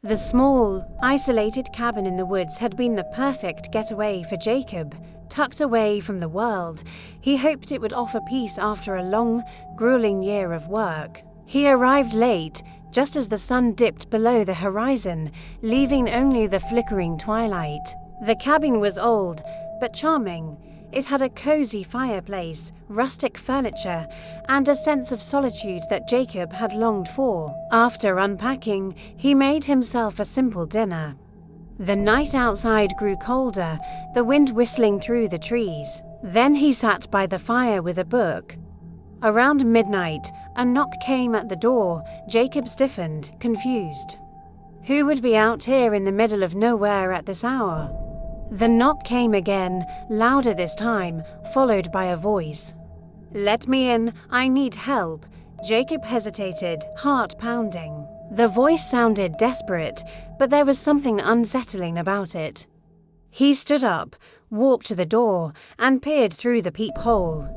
The small, isolated cabin in the woods had been the perfect getaway for Jacob. Tucked away from the world, he hoped it would offer peace after a long, grueling year of work. He arrived late, just as the sun dipped below the horizon, leaving only the flickering twilight. The cabin was old, but charming. It had a cozy fireplace, rustic furniture, and a sense of solitude that Jacob had longed for. After unpacking, he made himself a simple dinner. The night outside grew colder, the wind whistling through the trees. Then he sat by the fire with a book. Around midnight, a knock came at the door. Jacob stiffened, confused. Who would be out here in the middle of nowhere at this hour? The knock came again, louder this time, followed by a voice. "Let me in, I need help." Jacob hesitated, heart pounding. The voice sounded desperate, but there was something unsettling about it. He stood up, walked to the door, and peered through the peephole.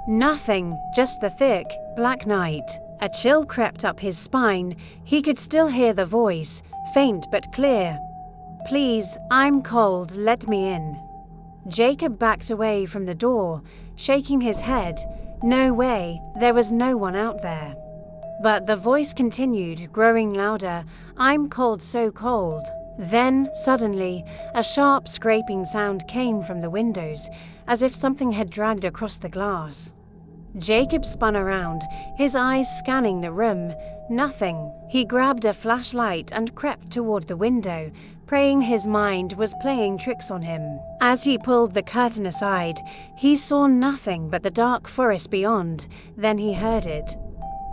Nothing, just the thick, black night. A chill crept up his spine. He could still hear the voice, faint but clear. "Please, I'm cold, let me in." Jacob backed away from the door, shaking his head. No way, there was no one out there. But the voice continued, growing louder. "I'm cold, so cold." Then, suddenly, a sharp scraping sound came from the windows, as if something had dragged across the glass. Jacob spun around, his eyes scanning the room. Nothing. He grabbed a flashlight and crept toward the window, praying his mind was playing tricks on him. As he pulled the curtain aside, he saw nothing but the dark forest beyond. Then he heard it.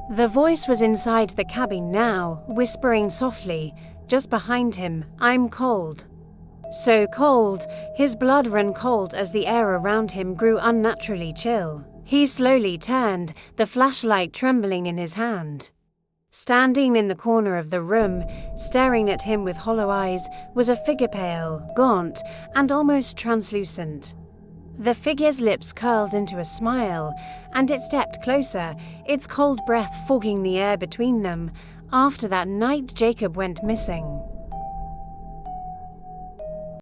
The voice was inside the cabin now, whispering softly, just behind him, "I'm cold." So cold, his blood ran cold as the air around him grew unnaturally chill. He slowly turned, the flashlight trembling in his hand. Standing in the corner of the room, staring at him with hollow eyes, was a figure pale, gaunt, and almost translucent. The figure's lips curled into a smile, and it stepped closer, its cold breath fogging the air between them. After that night, Jacob went missing.